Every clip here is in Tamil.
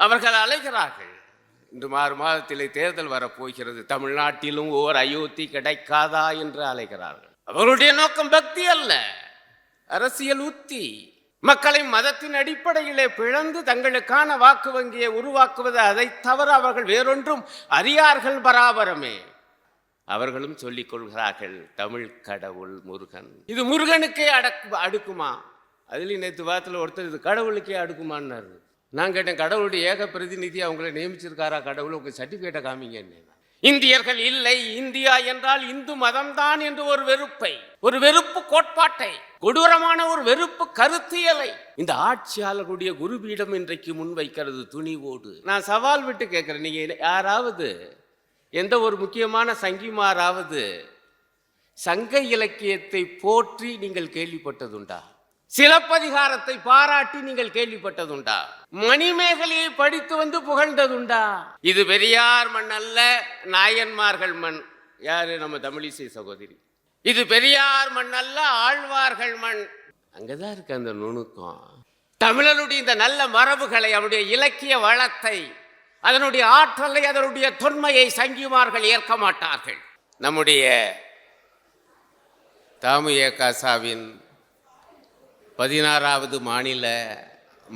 அவர்கள் அலைகிறார்கள். இன்று 6 மாதத்திலே தேர்தல் வரப்போகிறது, தமிழ்நாட்டிலும் ஓர் அயோத்தி கிடைக்காதா என்று அலைகிறார்கள். அவர்களுடைய நோக்கம் பக்தி அல்ல, அரசியல் உத்தி. மக்களை மதத்தின் அடிப்படையிலே பிளந்து தங்களுக்கான வாக்கு வங்கியை உருவாக்குவது, அதை தவிர அவர்கள் வேறொன்றும் அறியார்கள். பராபரமே அவர்களும் சொல்லிக் கொள்கிறார்கள் தமிழ் கடவுள் முருகன். இது முருகனுக்கே அடுக்குமா? அதுலேயும் நேற்று வாரத்தில் ஒருத்தர் இது கடவுளுக்கே அடுக்குமான்னாரு. நான் கேட்டேன், கடவுளுடைய ஏக பிரதிநிதி அவங்களை நியமிச்சிருக்காரா கடவுள்? உங்க சர்டிஃபிகேட்டை காமிங்க. இந்தியர்கள் இல்லை, இந்தியா என்றால் இந்து மதம்தான் என்று ஒரு வெறுப்பு கோட்பாட்டை, கொடூரமான ஒரு வெறுப்பு கருத்தியலை இந்த ஆட்சியாளர்களுடைய குருபீடம் இன்றைக்கு முன்வைக்கிறது துணிவோடு. நான் சவால் விட்டு கேட்கிறேன், நீங்க யாராவது எந்த ஒரு முக்கியமான சங்கிமாராவது சங்க இலக்கியத்தை போற்றி நீங்கள் கேள்விப்பட்டதுண்டா? சிலப்பதிகாரத்தை பாராட்டி நீங்கள் கேள்விப்பட்டதுண்டா? மணிமேகலையை படித்து வந்து புகழ்ந்ததுண்டா? இது பெரியார் மண் அல்ல, நாயன்மார்கள் மண். யாரு? நம்ம தமிழிசை சகோதரி. இது பெரியார் மண் அல்ல, ஆழ்வார்கள் மண். அங்கதான் இருக்கு அந்த நுணுக்கம். தமிழனுடைய இந்த நல்ல மரபுகளை, அவருடைய இலக்கிய வளத்தை, அதனுடைய ஆற்றலை, அதனுடைய தொன்மையை சங்கிமார்கள் ஏற்க மாட்டார்கள். நம்முடைய தாமுஏகாசாவின் 16வது மாநில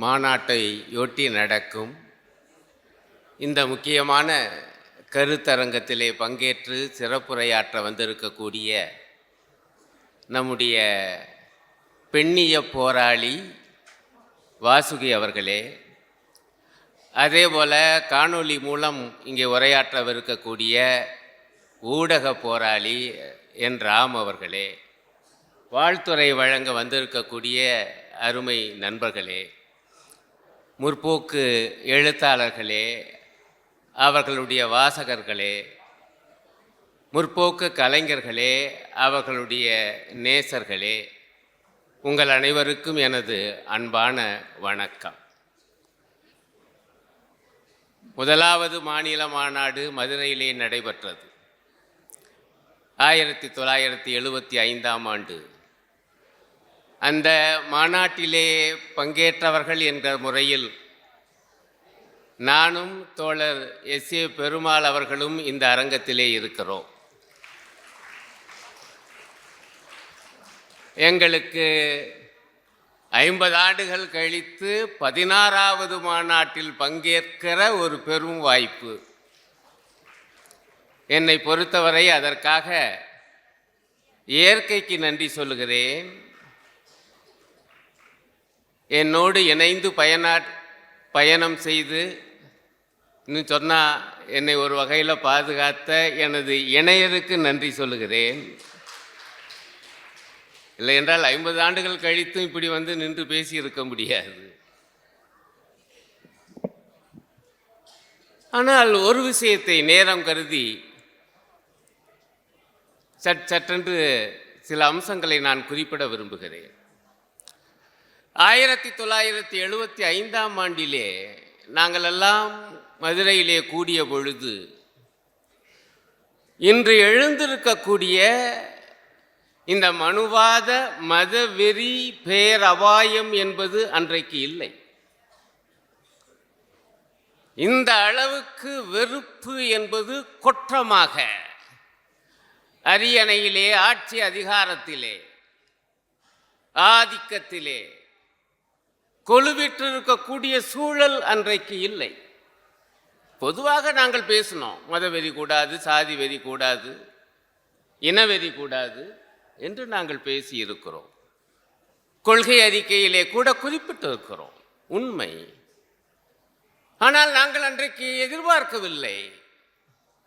மாநாட்டையொட்டி நடக்கும் இந்த முக்கியமான கருத்தரங்கத்திலே பங்கேற்று சிறப்புரையாற்ற வந்திருக்கக்கூடிய நம்முடைய பெண்ணிய போராளி வாசுகி அவர்களே, அதேபோல் காணொளி மூலம் இங்கே உரையாற்றவிருக்கக்கூடிய ஊடக போராளி என் ராம் அவர்களே, வாழ்த்துறை வழங்க வந்திருக்கக்கூடிய அருமை நண்பர்களே, முற்போக்கு எழுத்தாளர்களே, அவர்களுடைய வாசகர்களே, முற்போக்கு கலைஞர்களே, அவர்களுடைய நேசர்களே, உங்கள் அனைவருக்கும் எனது அன்பான வணக்கம். முதலாவது மாநில மாநாடு மதுரையிலே நடைபெற்றது. 1975ஆம் ஆண்டு. அந்த மாநாட்டிலே பங்கேற்றவர்கள் என்ற முறையில் நானும் தோழர் எஸ்.ஏ. பெருமாள் அவர்களும் இந்த அரங்கத்திலே இருக்கிறோம். எங்களுக்கு 50 ஆண்டுகள் கழித்து 16வது மாநாட்டில் பங்கேற்கிற ஒரு பெரும் வாய்ப்பு. என்னை பொறுத்தவரை அதற்காக இயற்கைக்கு நன்றி சொல்லுகிறேன். என்னோடு இணைந்து பயணம் செய்து, இன்னும் சொன்னால் என்னை ஒரு வகையில் பாதுகாத்த எனது இணையருக்கு நன்றி சொல்லுகிறேன். இல்லை என்றால் 50 ஆண்டுகள் கழித்தும் இப்படி வந்து நின்று பேசி இருக்க முடியாது. ஆனால் ஒரு விஷயத்தை நேரம் கருதி சற்றென்று சில அம்சங்களை நான் குறிப்பிட விரும்புகிறேன். 1975ஆம் ஆண்டிலே நாங்கள் எல்லாம் மதுரையிலே கூடிய பொழுது இன்று எழுந்திருக்கக்கூடிய இந்த மனுவாத மதவெறி பேரபாயம் என்பது அன்றைக்கு இல்லை. இந்த அளவுக்கு வெறுப்பு என்பது கொற்றமாக அரியணையிலே, ஆட்சி அதிகாரத்திலே, ஆதிக்கத்திலே கொலுவிட்டிருக்கக்கூடிய சூழல் அன்றைக்கு இல்லை. பொதுவாக நாங்கள் பேசினோம், மதவெறி கூடாது, சாதி வெறி கூடாது, இனவெறி கூடாது என்று நாங்கள் பேசி இருக்கிறோம். கொள்கை அறிக்கையிலே கூட குறிப்பிட்டிருக்கிறோம், உண்மை. ஆனால் நாங்கள் அன்றைக்கு எதிர்பார்க்கவில்லை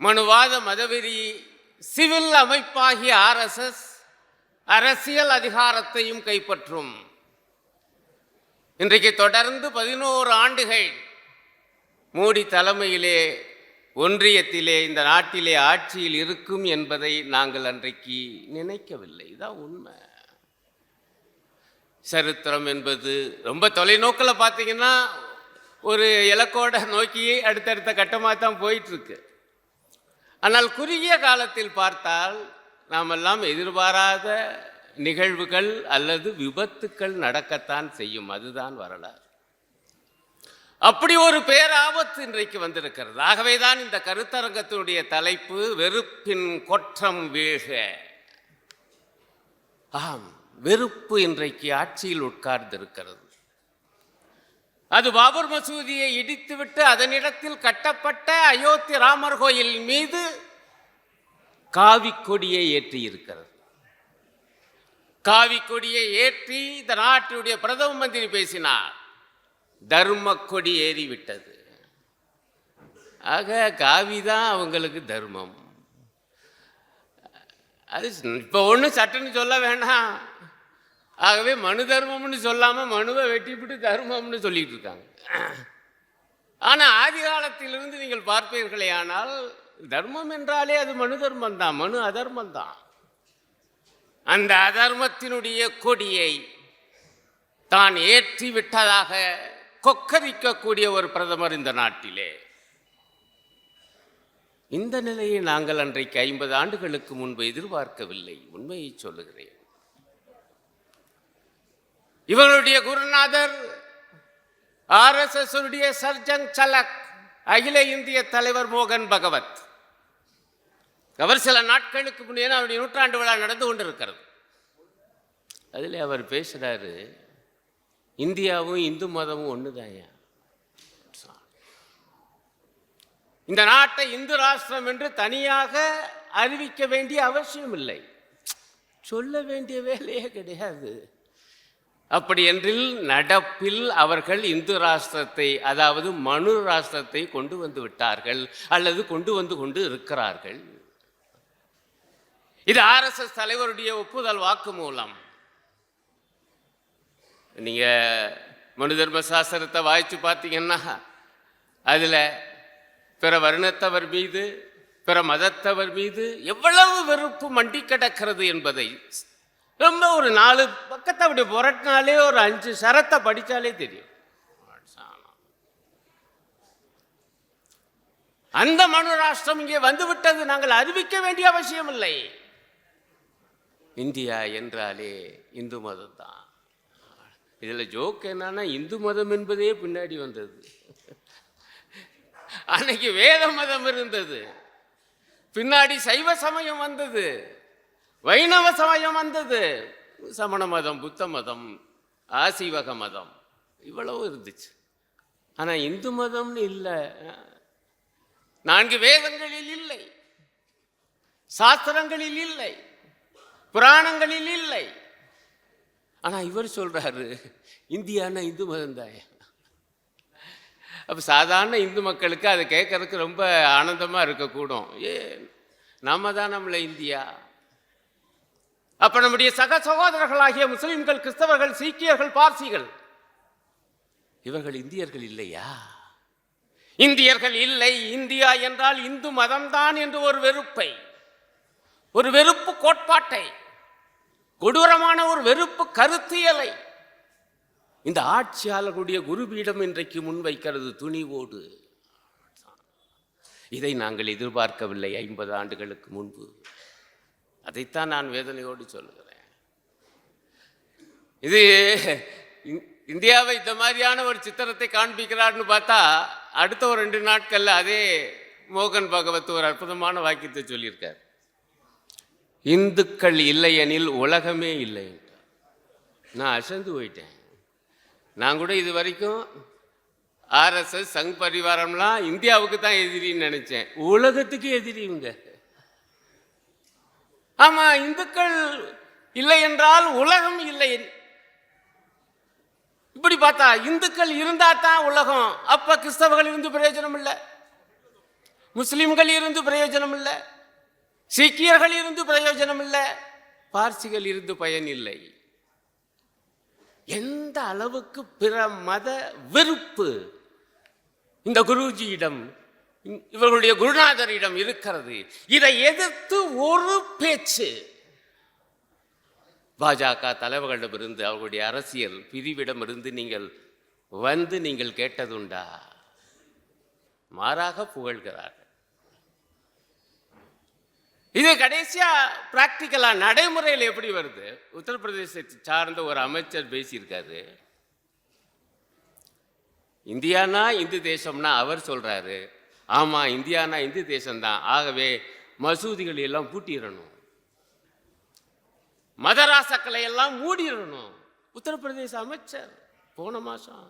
மனுவாத மதவெறி சிவில் அமைப்பாகிய ஆர்எஸ்எஸ் அரசியல் அதிகாரத்தையும் கைப்பற்றும். இன்றைக்கு தொடர்ந்து 11 ஆண்டுகள் மோடி தலைமையிலே ஒன்றியத்திலே இந்த நாட்டிலே ஆட்சியில் இருக்கும் என்பதை நாங்கள் அன்றைக்கு நினைக்கவில்லை. இதான் உண்மை. சரித்திரம் என்பது ரொம்ப தொலைநோக்கில் பார்த்தீங்கன்னா ஒரு இலக்கோட நோக்கி அடுத்தடுத்த கட்டமாக தான் போயிட்டுருக்கு. ஆனால் குறுகிய காலத்தில் பார்த்தால் நாமெல்லாம் எதிர்பாராத நிகழ்வுகள் அல்லது விபத்துக்கள் நடக்கத்தான் செய்யும். அதுதான் வரலாறு. அப்படி ஒரு பேராபத்து இன்றைக்கு வந்திருக்கிறது. ஆகவேதான் இந்த கருத்தரங்கத்தினுடைய தலைப்பு வெறுப்பின் கொற்றம் வீழ்க. ஆம், வெறுப்பு இன்றைக்கு ஆட்சியில் உட்கார்ந்திருக்கிறது. அது பாபர் மசூதியை இடித்துவிட்டு அதனிடத்தில் கட்டப்பட்ட அயோத்தி ராமர் கோயில் மீது காவி கொடியை ஏற்றி இருக்கிறது. காவி கொடியை ஏற்றி இந்த நாட்டினுடைய பிரதம மந்திரி பேசினார், தர்ம கொடி ஏறிவிட்டது. ஆக காவிதான் அவங்களுக்கு தர்மம். அது இப்போ ஒன்றும் சட்டன்னு சொல்ல வேணாம். ஆகவே மனு தர்மம்னு சொல்லாமல் மனுவை வெட்டிவிட்டு தர்மம்னு சொல்லிட்டு இருக்காங்க. ஆனால் ஆதி காலத்திலிருந்து நீங்கள் பார்ப்பீர்களே, ஆனால் தர்மம் என்றாலே அது மனு தர்மம் தான், மனு அதர்மம் தான். அந்த அதர்மத்தினுடைய கொடியை தான் ஏற்றி விட்டதாக கொக்கரிக்கக்கூடிய ஒரு பிரதமர் இந்த நாட்டிலே. இந்த நிலையை நாங்கள் அன்றைக்கு 50 ஆண்டுகளுக்கு முன்பு எதிர்பார்க்கவில்லை. உண்மையை சொல்லுகிறேன். இவருடைய குருநாதர் RSS உடைய சர்ஜன் சலக், அகில இந்திய தலைவர் மோகன் பகவத். அவர் சில நாட்களுக்கு முன்னே அவருடைய நூற்றாண்டு விழா நடந்து கொண்டிருக்கிறது. அதில் அவர் பேசுகிறாரு, இந்தியாவும் இந்து மதமும் ஒன்றுதாயா, இந்த நாட்டை இந்து ராஷ்டிரம் என்று தனியாக அறிவிக்க வேண்டிய அவசியம் இல்லை, சொல்ல வேண்டிய வேலையே கிடையாது. அப்படி என்றில் நடப்பில் அவர்கள் இந்து ராஷ்டிரத்தை, அதாவது மனு ராஷ்டிரத்தை கொண்டு வந்து விட்டார்கள் அல்லது கொண்டு வந்து கொண்டு இருக்கிறார்கள். இது RSS தலைவருடைய ஒப்புதல் வாக்கு மூலம். நீங்க மனு தர்ம சாஸ்திரத்தை வாய்ச்சி பார்த்தீங்கன்னா அதில் பிற வருணத்தவர் மீது, பிற மதத்தவர் மீது எவ்வளவு வெறுப்பு மண்டி கிடக்கிறது என்பதை ரொம்ப ஒரு 4 பக்கத்தை அப்படி புரட்டினாலே, ஒரு 5 சரத்தை படித்தாலே தெரியும். அந்த மனு ராஷ்டிரம் இங்கே வந்துவிட்டது, நாங்கள் அறிவிக்க வேண்டிய அவசியம் இல்லை. இந்தியா என்றாலே இந்து மதம் தான். இதில் ஜோக் என்னன்னா, இந்து மதம் என்பதே பின்னாடி வந்தது. அன்னைக்கு வேத மதம் இருந்தது, பின்னாடி சைவ சமயம் வந்தது, வைணவ சமயம் வந்தது, சமண மதம், புத்த மதம், ஆசீவக மதம், இவ்வளவு இருந்துச்சு. ஆனால் இந்து மதம்னு இல்லை. 4 வேதங்களில் இல்லை, சாஸ்திரங்களில் இல்லை, புராணங்களில் இல்லை. ஆனால் இவர் சொல்றாரு இந்தியானா இந்து மதம் தான். அப்போ சாதாரண இந்து மக்களுக்கு அதை கேட்கறதுக்கு ரொம்ப ஆனந்தமாக இருக்கக்கூடும். நாம தான் நம்மளை இந்தியா. அப்போ நம்முடைய சக சகோதரர்களாகிய முஸ்லிம்கள், கிறிஸ்தவர்கள், சீக்கியர்கள், பார்சிகள், இவர்கள் இந்தியர்கள் இல்லையா? இந்தியர்கள் இல்லை, இந்தியா என்றால் இந்து மதம்தான் என்று ஒரு வெறுப்பை, ஒரு வெறுப்பு கோட்பாட்டை, கொடூரமான ஒரு வெறுப்பு கருத்தியலை இந்த ஆட்சியாளர்களுடைய குருபீடம் இன்றைக்கு முன்வைக்கிறது துணிவோடு. இதை நாங்கள் எதிர்பார்க்கவில்லை 50 ஆண்டுகளுக்கு முன்பு. அதைத்தான் நான் வேதனையோடு சொல்கிறேன். இது இந்தியாவை இந்த மாதிரியான ஒரு சித்திரத்தை காண்பிக்கிறார்னு பார்த்தா அடுத்த ஒரு 2 நாட்கள்ல அதே மோகன் பகவத் ஒரு அற்புதமான வாக்கியத்தை சொல்லியிருக்கார். இந்துக்கள் இல்லையெனில் உலகமே இல்லை. நான் அசந்து போயிட்டேன். நான் கூட இது வரைக்கும் RSS, சங் பரிவாரம்லாம் இந்தியாவுக்கு தான் எதிரின்னு நினைச்சேன். உலகத்துக்கு எதிரி இவங்க. ஆமா, இந்துக்கள் இல்லை என்றால் உலகம் இல்லை. இப்படி பார்த்தா இந்துக்கள் இருந்தா தான் உலகம். அப்ப கிறிஸ்தவர்கள் இருந்து பிரயோஜனம் இல்லை, முஸ்லிம்கள் இருந்து பிரயோஜனம் இல்லை, சீக்கியர்கள் இருந்து பிரயோஜனம் இல்லை, பார்சிகள் இருந்து பயன் இல்லை. எந்த அளவுக்கு பிற மத வெறுப்பு இந்த குருஜியிடம், இவர்களுடைய குருநாதரிடம் இருக்கிறது. இதை எதிர்த்து ஒரு பேச்சு பாஜக தலைவர்களிடமிருந்து, அவர்களுடைய அரசியல் பிரிவிடமிருந்து நீங்கள் கேட்டதுண்டா? மாறாக புகழ்கிறார்கள். இது கடைசியா பிராக்டிக்கலா நடைமுறையில் எப்படி வருது? உத்தரப்பிரதேசத்தை சார்ந்த ஒரு அமைச்சர் பேசியிருக்காரு. இந்தியானா இந்து தேசம்னா அவர் சொல்றாரு. ஆமா, இந்தியானா இந்து தேசம்தான். ஆகவே மசூதிகளை எல்லாம் பூட்டிடணும், மதராசக்களை எல்லாம் மூடிடணும். உத்தரப்பிரதேச அமைச்சர் போன மாசம்.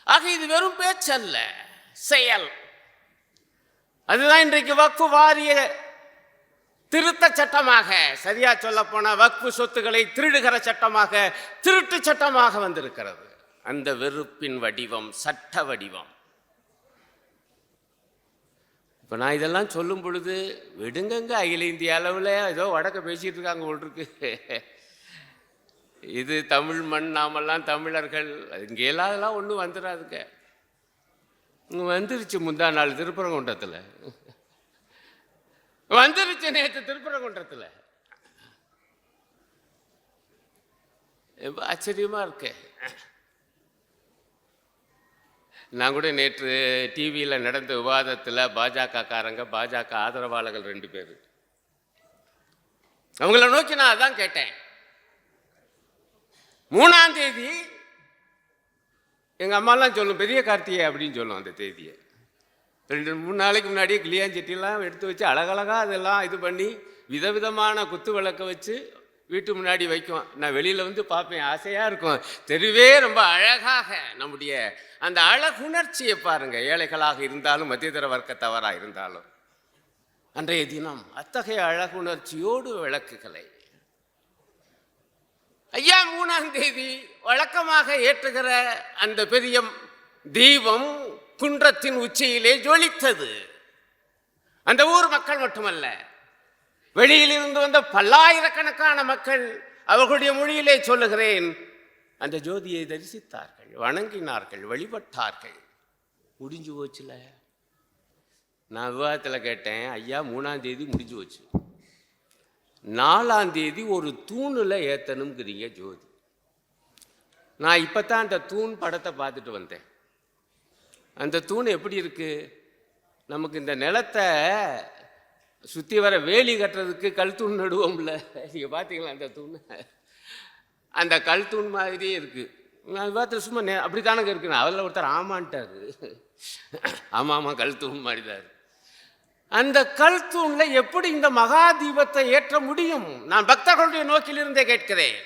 ஆக இது வெறும் பேச்சல்ல, செயல். அதுதான் இன்றைக்கு வக்ஃபு வாரிய திருத்த சட்டமாக, சரியா சொல்ல போன வக்ஃபு சொத்துக்களை திருடுகிற சட்டமாக, திருட்டு சட்டமாக வந்திருக்கிறது. அந்த வெறுப்பின் வடிவம் சட்ட வடிவம். இப்போ நான் இதெல்லாம் சொல்லும் பொழுது விடுங்கங்க, அகில இந்திய அளவில் ஏதோ வடக்க பேசிட்டு இருக்காங்க போல் இருக்கு. இது தமிழ் மண், நாமெல்லாம் தமிழர்கள், இங்கே எல்லாம் ஒன்றும் வந்துடாதுங்க. வந்துருச்சு முந்தா நாள் திருப்பரங்குன்றத்தில், வந்துருச்சு நேற்று திருப்பரங்குன்றத்தில். ஆச்சரியமா இருக்கு. நான் கூட நேற்று டிவியில் நடந்த விவாதத்தில் பாஜக காரங்க, பாஜக ஆதரவாளர்கள் 2 பேர், அவங்கள நோக்கி நான் அதான் கேட்டேன். 3ஆம் தேதி எங்கள் அம்மாலாம் சொல்லும் பெரிய கார்த்திகை அப்படின்னு சொல்லும். அந்த தேதியை 2-3 நாளைக்கு முன்னாடியே கிளியாஞ்சட்டிலாம் எடுத்து வச்சு அழகழகாக அதெல்லாம் இது பண்ணி விதவிதமான குத்து விளக்க வச்சு வீட்டு முன்னாடி வைக்கும். நான் வெளியில் வந்து பார்ப்பேன், ஆசையாக இருக்கும். தெருவே ரொம்ப அழகாக, நம்முடைய அந்த அழகுணர்ச்சியை பாருங்க. ஏழைகளாக இருந்தாலும், மத்தியதர வர்க்கத்தவராக இருந்தாலும், அன்றைய தினம் அத்தகைய அழகுணர்ச்சியோடு விளக்குகளை ஐயா 3ஆம் தேதி வழக்கமாக ஏற்றுகிற அந்த பெரிய தீபம் குன்றத்தின் உச்சியிலே ஜொலித்தது. அந்த ஊர் மக்கள் மட்டுமல்ல, வெளியிலிருந்து வந்த பல்லாயிரக்கணக்கான மக்கள், அவர்களுடைய மொழியிலே சொல்லுகிறேன், அந்த ஜோதியை தரிசித்தார்கள், வணங்கினார்கள், வழிபட்டார்கள். முடிஞ்சு போச்சுல. நான் விவாதத்தில் கேட்டேன், ஐயா 3ஆம் தேதி முடிஞ்சு போச்சு, 4ஆம் தேதி ஒரு தூணில் ஏற்றணுங்கிறீங்க ஜோதி. நான் இப்போ தான் அந்த தூண் படத்தை பார்த்துட்டு வந்தேன். அந்த தூண் எப்படி இருக்கு? நமக்கு இந்த நிலத்தை சுற்றி வர வேலி கட்டுறதுக்கு கல் தூண் நடுவோம்ல, நீங்கள் பார்த்தீங்களா அந்த தூண்? அந்த கல் தூண் மாதிரியே இருக்குது. நான் பார்த்து சும்மா அப்படி தானங்க இருக்குண்ணா. அதில் ஒருத்தர் ஆமான்ட்டாரு. ஆமாம் கல் தூண் மாதிரி தான். அந்த கல் தூணில் எப்படி இந்த மகா தீபத்தை ஏற்ற முடியும்? நான் பக்தர்களுடைய நோக்கிலிருந்தே கேட்கிறேன்.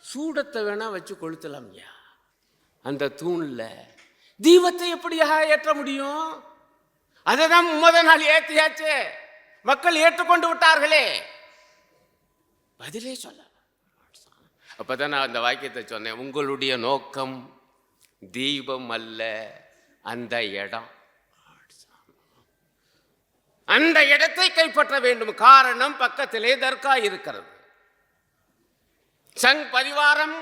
சூடத்தை வேணா வச்சு கொளுத்தலாம் ஐயா. அந்த தூணில் தீபத்தை எப்படியா ஏற்ற முடியும்? அதை தான் முதல் நாள் ஏற்றியாச்சு, மக்கள் ஏற்றுக்கொண்டு விட்டார்களே. பதிலே சொல்ல. அப்பதான் நான் அந்த வாக்கியத்தை சொன்னேன், உங்களுடைய நோக்கம் தீபம் அல்ல, அந்த இடம். அந்த இடத்தை கைப்பற்ற வேண்டும். காரணம், பக்கத்திலே தர்கா இருக்கிறது. சங் பரிவாரம்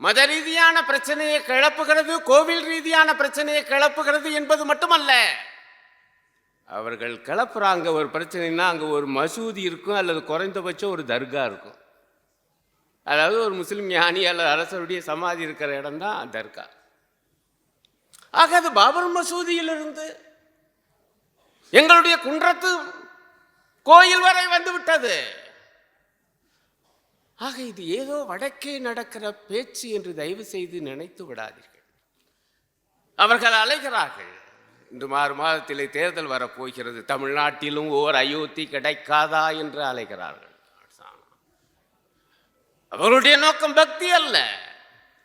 மத ரீதியான பிரச்சனையை கிளப்புகிறது, கோவில் ரீதியான பிரச்சனையை கிளப்புகிறது என்பது மட்டுமல்ல, அவர்கள் கிளப்புறாங்க ஒரு பிரச்சனைனா அங்கே ஒரு மசூதி இருக்கும், அல்லது குறைந்தபட்சம் ஒரு தர்கா இருக்கும். அதாவது ஒரு முஸ்லிம் ஞானி அல்லது அரசருடைய சமாதி இருக்கிற இடம் தான் தர்கா. ஆக அது பாபர் மசூதியிலிருந்து எங்களுடைய குன்றத்து கோயில் வரை வந்து விட்டது. ஆக இது ஏதோ வடக்கே நடக்கிற பேச்சு என்று தயவு செய்து நினைத்து விடாதீர்கள். அவர்கள் அலைகிறார்கள். இன்று 6 மாதத்திலே தேர்தல் வரப்போகிறது, தமிழ்நாட்டிலும் ஓர் அயோத்தி கிடைக்காதா என்று அலைகிறார்கள். அவர்களுடைய நோக்கம் பக்தி அல்ல,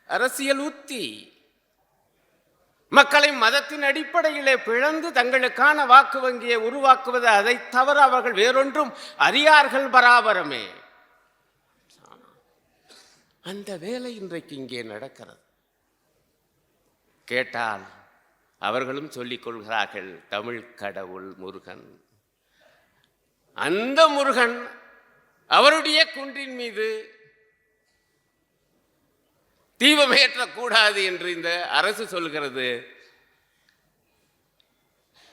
அரசியல் உத்தி. மக்களை மதத்தின் அடிப்படையிலே பிளந்து தங்களுக்கான வாக்கு வங்கியை உருவாக்குவது, அதை தவிர அவர்கள் வேறொன்றும் அறியார்கள் பராபரமே. அந்த வேலை இன்றைக்கு இங்கே நடக்கிறது. கேட்டால் அவர்களும் சொல்லிக் கொள்கிறார்கள், தமிழ் கடவுள் முருகன். அந்த முருகன் அவருடைய குன்றின் மீது தீபம் ஏற்றக்கூடாது என்று இந்த அரசு சொல்கிறது.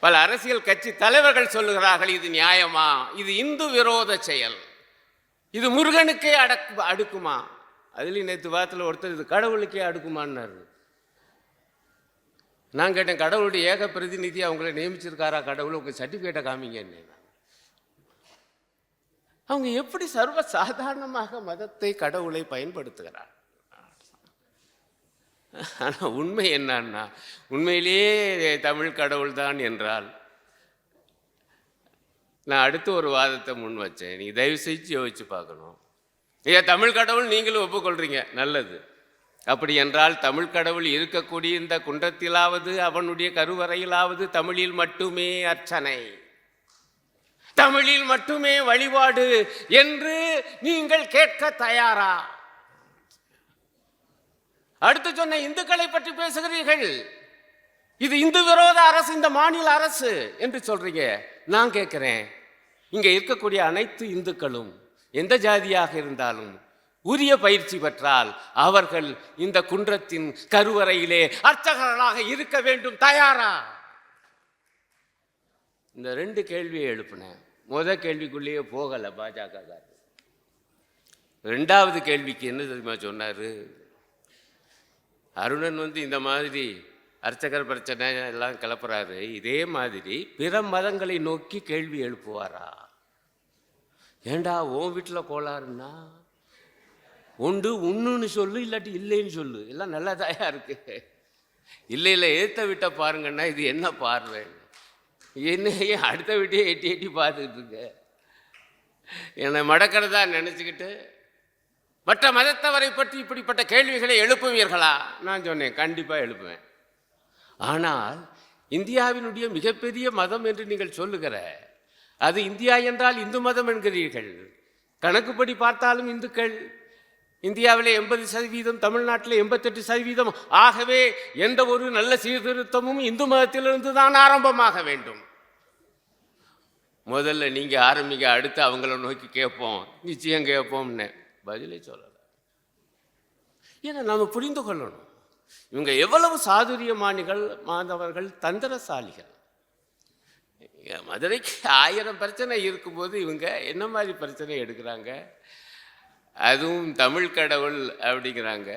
பல அரசியல் கட்சி தலைவர்கள் சொல்லுகிறார்கள், இது நியாயமா? இது இந்து விரோத செயல், இது முருகனுக்கே அடுக்குமா? அதுலேயும் நேற்று வாரத்தில் ஒருத்தர் இது கடவுளுக்கே அடுக்குமான்னாரு. நான் கேட்டேன், கடவுளுடைய ஏக பிரதிநிதி அவங்கள நியமிச்சிருக்காரா கடவுள்? உங்கள் சர்டிஃபிகேட்டை காமிங்கன்னு. அவங்க எப்படி சர்வ சாதாரணமாக மதத்தை கடவுளை பயன்படுத்துகிறார்? ஆனால் உண்மை என்னன்னா, உண்மையிலேயே தமிழ் கடவுள்தான் என்றால், நான் அடுத்து ஒரு வாதத்தை முன் வச்சேன். நீங்கள் தயவு செஞ்சு யோசிச்சு பார்க்கணும். ஏன் தமிழ் கடவுள் நீங்களும் ஒப்புக்கொள்றீங்க, நல்லது. அப்படி என்றால் தமிழ் கடவுள் இருக்கக்கூடிய இந்த குன்றத்திலாவது அவனுடைய கருவறையிலாவது தமிழில் மட்டுமே அர்ச்சனை, தமிழில் மட்டுமே வழிபாடு என்று நீங்கள் கேட்க தயாரா? அடுத்து சொன்ன இந்துக்களை பற்றி பேசுகிறீர்கள். இது இந்து விரோத அரசு, இந்த மாநில அரசு என்று சொல்றீங்க. நான் கேட்கிறேன், இங்க இருக்கக்கூடிய அனைத்து இந்துக்களும் எந்த ஜாதியாக இருந்தாலும் உரிய பயிற்சி பெற்றால் அவர்கள் இந்த குன்றத்தின் கருவறையிலே அர்ச்சகர்களாக இருக்க வேண்டும். தயாரா? இந்த 2 கேள்வியை எழுப்பினேன். முதல் கேள்விக்குள்ளேயே போகலை பாஜக. 2வது கேள்விக்கு என்ன தெரியுமா சொன்னாரு? அருணன் இந்த மாதிரி அர்ச்சகர் பிரச்சனை எல்லாம் கிளப்புறாரு, இதே மாதிரி பிற மதங்களை நோக்கி கேள்வி எழுப்புவாரா? ஏண்டா உன் வீட்டில் கோளாறுன்னா உண்டு உண்ணுன்னு சொல்லு, இல்லாட்டி இல்லைன்னு சொல்லு, எல்லாம் நல்லதாயா இருக்கு. இல்லை இல்லை ஏற்ற விட்ட பாருங்கன்னா இது என்ன பார்வை? என்னையே அடுத்த வீட்டையே எட்டி எட்டி பார்த்துக்கிட்டு இருக்க, என்னை மடக்கிறதா நினச்சிக்கிட்டு மற்ற மதத்தவரை பற்றி இப்படிப்பட்ட கேள்விகளை எழுப்புவீர்களா? நான் சொன்னேன், கண்டிப்பாக எழுப்புவேன். ஆனால் இந்தியாவினுடைய மிகப்பெரிய மதம் என்று நீங்கள் சொல்லுகிற அது இந்தியா என்றால் இந்து மதம் என்கிறீர்கள். கணக்குப்படி பார்த்தாலும் இந்துக்கள் இந்தியாவிலே 80%, தமிழ்நாட்டில் 88%. ஆகவே எந்த ஒரு நல்ல சீர்திருத்தமும் இந்து மதத்திலிருந்து தான் ஆரம்பமாக வேண்டும். முதல்ல நீங்க ஆரம்பிங்க, அடுத்து அவங்கள நோக்கி கேட்போம், நிச்சயம் கேட்போம்னு பதிலே சொல்லல. ஏன்னா நாம புரிந்து கொள்ளணும், இவங்க எவ்வளவு சாதுரியமானிகள், மாணவர்கள், தந்திரசாலிகள். மதுரைக்கு 1000 பிரச்சனை இருக்கும்போது இவங்க என்ன மாதிரி பிரச்சனை எடுக்கிறாங்க, அதுவும் தமிழ் கடவுள் அப்படிங்கிறாங்க.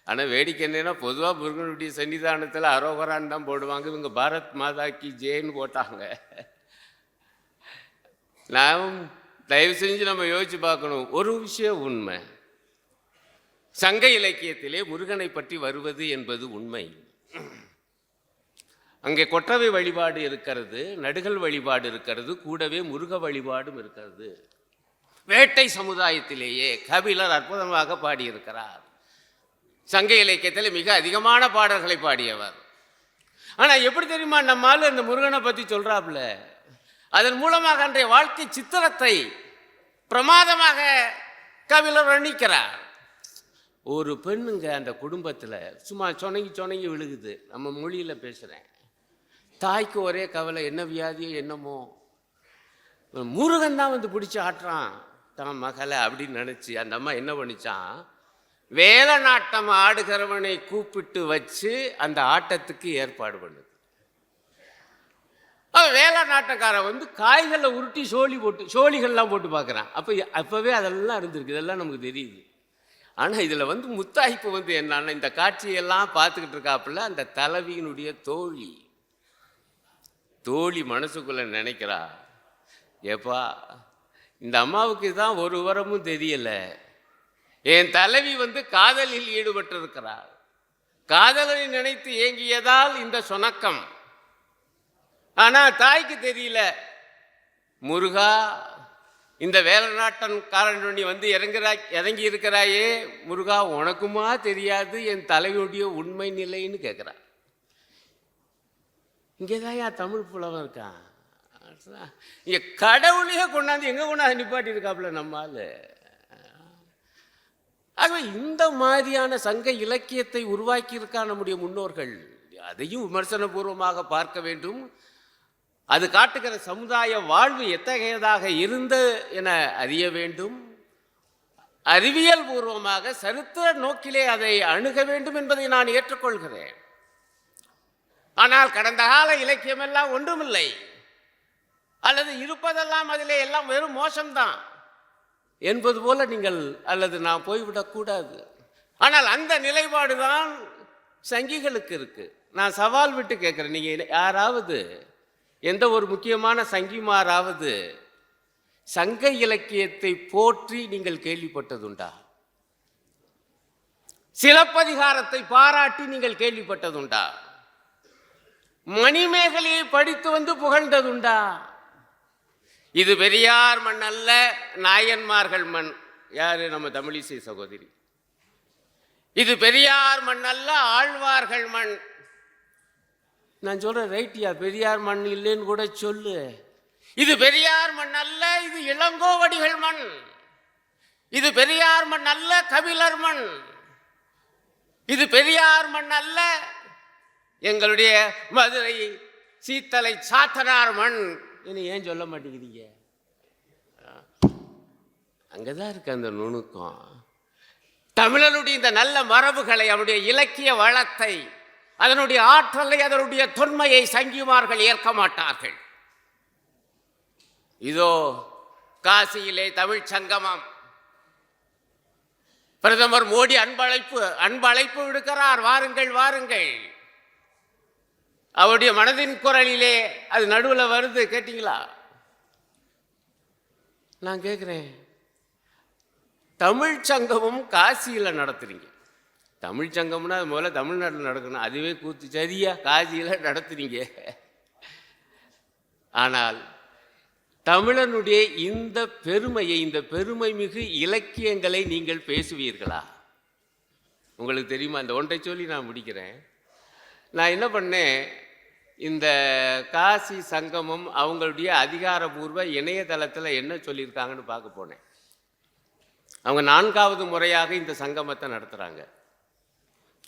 ஆனால் வேடிக்கை என்னன்னா, பொதுவாக முருகனுடைய சன்னிதானத்தில் அரோகரான் தான் போடுவாங்க, இவங்க பாரத் மாதாக்கு ஜெயின்னு போட்டாங்க. நாம் தயவு செஞ்சு நம்ம யோசிச்சு பார்க்கணும். ஒரு விஷயம் உண்மை, சங்க இலக்கியத்திலே முருகனை பற்றி வருவது என்பது உண்மை. அங்கே கொற்றவை வழிபாடு இருக்கிறது, நடுகள் வழிபாடு இருக்கிறது, கூடவே முருக வழிபாடும் இருக்கிறது. வேட்டை சமுதாயத்திலேயே கபிலர் அற்புதமாக பாடியிருக்கிறார். சங்க இலக்கியத்தில் மிக அதிகமான பாடல்களை பாடியவர். ஆனால் எப்படி தெரியுமா, நம்மால் அந்த முருகனை பற்றி சொல்றாப்புல, அதன் மூலமாக அன்றைய வாழ்க்கை சித்திரத்தை பிரமாதமாக கபிலர் வர்ணிக்கிறார். ஒரு பெண்ணுங்க அந்த குடும்பத்தில் சும்மா சொனங்கி விழுகுது. நம்ம மொழியில் பேசுகிறேன். தாய்க்கு ஒரே கவலை, என்ன வியாதியோ என்னமோ, முருகன் தான் பிடிச்சி ஆட்டுறான் தான் மகளை அப்படின்னு நினச்சி அந்த அம்மா என்ன பண்ணிச்சான், வேலை நாட்டம் ஆடுகிறவனை கூப்பிட்டு வச்சு அந்த ஆட்டத்துக்கு ஏற்பாடு பண்ணுது. வேலை நாட்டக்காரன் காய்களை உருட்டி சோழிகள்லாம் போட்டு பார்க்குறான். அப்போவே அதெல்லாம் இருந்திருக்கு, இதெல்லாம் நமக்கு தெரியுது. ஆனால் இதில் முத்தாய்ப்பு என்னன்னா, இந்த காட்சியெல்லாம் பார்த்துக்கிட்டு இருக்காப்புல அந்த தலைவியினுடைய தோழி மனசுக்குள்ளே நினைக்கிறா, ஏப்பா இந்த அம்மாவுக்கு தான் ஒரு விவரமும் தெரியலை, என் தலைவி காதலில் ஈடுபட்டிருக்கிறார், காதலை நினைத்து ஏங்கியதால் இந்த சுணக்கம். ஆனால் தாய்க்கு தெரியல, முருகா இந்த வேலை நாட்டன்காரன் நீ இறங்கி இருக்கிறாயே முருகா, உனக்குமா தெரியாது என் தலைவியுடைய உண்மை நிலைன்னு கேட்குறான். இங்கேதான் தமிழ் புலவன் இருக்கான். இங்க கடவுளையே கொண்டாந்து எங்க கொண்டாந்து நிப்பாட்டி இருக்காப்புல நம்மால். ஆகவே இந்த மாதிரியான சங்க இலக்கியத்தை உருவாக்கி இருக்கா நம்முடைய முன்னோர்கள். அதையும் விமர்சனபூர்வமாக பார்க்க வேண்டும். அது காட்டுகிற சமுதாய வாழ்வு எத்தகையதாக இருந்த என அறிய வேண்டும். அறிவியல் பூர்வமாக சரித்திர நோக்கிலே அதை அணுக வேண்டும் என்பதை நான் ஏற்றுக்கொள்கிறேன். ஆனால் கடந்த கால இலக்கியம் எல்லாம் ஒன்றுமில்லை, அல்லது இருப்பதெல்லாம் அதிலே எல்லாம் வெறும் மோசம்தான் என்பது போல நீங்கள் அல்லது நான் போய்விடக்கூடாது. ஆனால் அந்த நிலைப்பாடு தான் சங்கிகளுக்கு இருக்கு. நான் சவால் விட்டு கேட்குறேன், நீங்கள் யாராவது எந்த ஒரு முக்கியமான சங்கிமாராவது சங்க இலக்கியத்தை போற்றி நீங்கள் கேள்விப்பட்டதுண்டா? சிலப்பதிகாரத்தை பாராட்டி நீங்கள் கேள்விப்பட்டதுண்டா? மணிமேகலையை படித்து வந்து புகழ்ந்ததுண்டா? இது பெரியார் மண் அல்ல, நாயன்மார்கள் மண். யாரு? நம்ம தமிழிசை சகோதரி. இது பெரியார் மண் அல்ல, ஆழ்வார்கள் மண். நான் சொல்றேன், ரைட்டியா? பெரியார் மண் இல்லைன்னு கூட சொல்லு. இது பெரியார் மண் அல்ல, இது இளங்கோவடிகள் மண். இது பெரியார் மண் அல்ல, கபிலர் மண். இது பெரியார் மண் அல்ல, எங்களுடைய மதுரை சீத்தலை சாத்தனார் மண். ஏன் சொல்ல மாட்டேங்கிறீங்க? அங்கதான் இருக்கு அந்த நுணுக்கம். தமிழனுடைய இந்த நல்ல மரபுகளை, அவருடைய இலக்கிய வளத்தை, அதனுடைய ஆற்றலை, அதனுடைய தொன்மையை சங்கிமார்கள் ஏற்க மாட்டார்கள். இதோ காசியிலே தமிழ் சங்கமம். பிரதமர் மோடி அன்பழைப்பு விடுக்கிறார், வாருங்கள் வாருங்கள். அவருடைய மனதின் குரலிலே அது நடுவில் வருது, கேட்டீங்களா? நான் கேட்குறேன், தமிழ் சங்கமும் காசியில் நடத்துறீங்க. தமிழ் சங்கம்னா அது முதல்ல தமிழ்நாட்டில் நடக்கணும், அதுவே கூத்து. சரியா? காசியில் நடத்துறீங்க. ஆனால் தமிழனுடைய இந்த பெருமையை, இந்த பெருமை மிகு இலக்கியங்களை நீங்கள் பேசுவீர்களா? உங்களுக்கு தெரியுமா? இந்த ஒன்றை சொல்லி நான் முடிக்கிறேன். நான் என்ன பண்ணேன், இந்த காசி சங்கமம் அவங்களுடைய அதிகாரபூர்வ இணையதளத்தில் என்ன சொல்லியிருக்காங்கன்னு பார்க்க போனேன். அவங்க 4வது முறையாக இந்த சங்கமத்தை நடத்துகிறாங்க.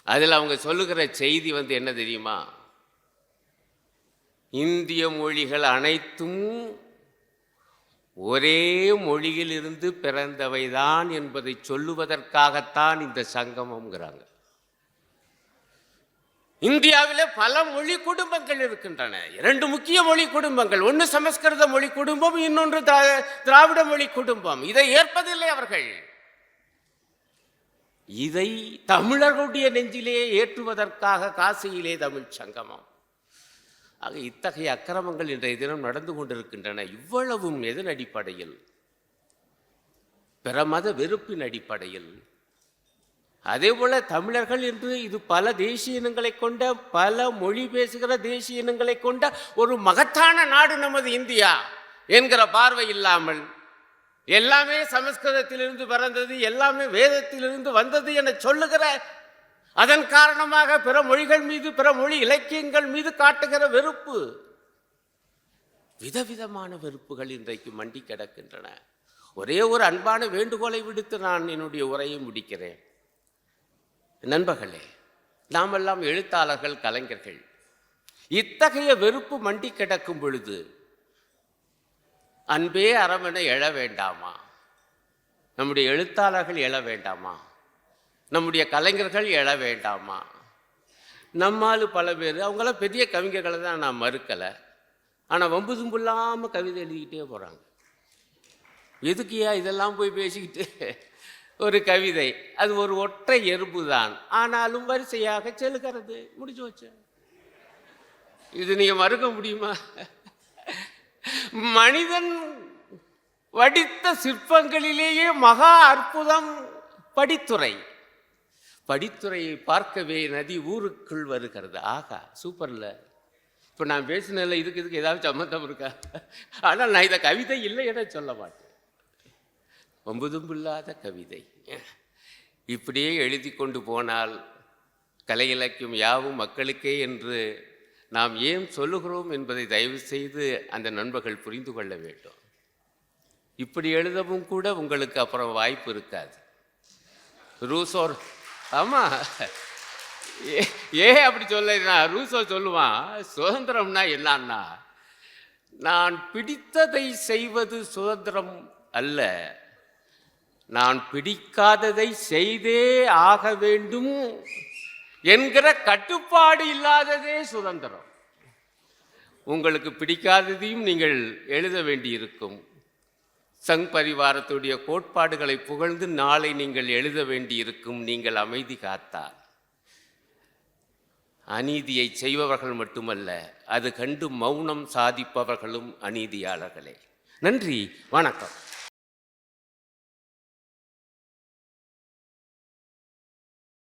அதில் அவங்க சொல்லுகிற செய்தி என்ன தெரியுமா? இந்திய மொழிகள் அனைத்தும் ஒரே மொழியிலிருந்து பிறந்தவைதான் என்பதை சொல்லுவதற்காகத்தான் இந்த சங்கமம்ங்கிறாங்க. இந்தியாவிலே பல மொழி குடும்பங்கள் இருக்கின்றன. 2 முக்கிய மொழி குடும்பங்கள், ஒன்று சமஸ்கிருத மொழி குடும்பம், இன்னொன்று திராவிட மொழி குடும்பம். இதை ஏற்பதில்லை அவர்கள். இதை தமிழர்களுடைய நெஞ்சிலே ஏற்றுவதற்காக காசியிலே தமிழ் சங்கமம். ஆக இத்தகைய அக்கிரமங்கள் இன்றைய தினம் நடந்து கொண்டிருக்கின்றன. இவ்வளவும் எதன் அடிப்படையில்? பிற மத வெறுப்பின் அடிப்படையில். அதே போல தமிழர்கள் என்று இது பல தேசிய இனங்களை கொண்ட, பல மொழி பேசுகிற தேசிய இனங்களை கொண்ட ஒரு மகத்தான நாடு நமது இந்தியா என்கிற பார்வை இல்லாமல், எல்லாமே சமஸ்கிருதத்திலிருந்து பிறந்தது, எல்லாமே வேதத்திலிருந்து வந்தது என சொல்லுகிற, அதன் காரணமாக பிற மொழிகள் மீது, பிற மொழி இலக்கியங்கள் மீது காட்டுகிற வெறுப்பு, விதவிதமான வெறுப்புகள் இன்றைக்கு மண்டி கிடக்கின்றன. ஒரே ஒரு அன்பான வேண்டுகோளை விடுத்து நான் என்னுடைய உரையை முடிக்கிறேன். நண்பர்களே, நாமெல்லாம் எழுத்தாளர்கள், கலைஞர்கள். இத்தகைய வெறுப்பு மண்டி கிடக்கும் பொழுது அன்பே அறமென எழ வேண்டாமா? நம்முடைய எழுத்தாளர்கள் எழ வேண்டாமா? நம்முடைய கலைஞர்கள் எழ வேண்டாமா? நம்மால் பல பேர், அவங்களாம் பெரிய கவிஞர்களை தான் நான் மறுக்கலை. ஆனால் வம்பு தும்புல்லாமல் கவிதை எழுதிக்கிட்டே போகிறாங்க. எதுக்கியா இதெல்லாம் போய் பேசிக்கிட்டு? ஒரு கவிதை அது ஒரு ஒற்றை எறும்பு தான், ஆனாலும் வரிசையாக செல்கிறது. முடிச்சு வச்ச இது நீங்க மறுக்க முடியுமா? மனிதன் வடித்த சிற்பங்களிலேயே மகா அற்புதம் படித்துறை. படித்துறையை பார்க்கவே நதி ஊருக்குள் வருகிறது. ஆகா, சூப்பர்ல. இப்போ நான் பேசினதில்ல, இதுக்கு ஏதாவது சம்மந்தம் இருக்கா? ஆனால் நான் இதை கவிதை இல்லை என சொல்ல மாட்டேன். ஒம்புதும்பில்லாத கவிதை. இப்படியே எழுதி கொண்டு போனால் கலை இலக்கியம் யாவும் மக்களுக்கே என்று நாம் ஏன் சொல்லுகிறோம் என்பதை தயவு செய்து அந்த நண்பர்கள் புரிந்து கொள்ள வேண்டும். இப்படி எழுதவும் கூட உங்களுக்கு அப்புறம் வாய்ப்பு இருக்காது. ரூசோ, ஆமாம், ஏன் அப்படி சொல்ல? ரூசோ சொல்லுவான், சுதந்திரம்னா என்னன்னா, நான் பிடித்ததை செய்வது சுதந்திரம் அல்ல, நான் பிடிக்காததை செய்தே ஆக வேண்டும் என்கிற கட்டுப்பாடு இல்லாததே சுதந்திரம். உங்களுக்கு பிடிக்காததையும் நீங்கள் எழுத வேண்டியிருக்கும். சங் பரிவாரத்துடைய கோட்பாடுகளை புகழ்ந்து நாளை நீங்கள் எழுத வேண்டியிருக்கும். நீங்கள் அமைதி காத்தால் அநீதியை செய்பவர்கள் மட்டுமல்ல, அது கண்டு மௌனம் சாதிப்பவர்களும் அநீதியாளர்களே. நன்றி, வணக்கம்.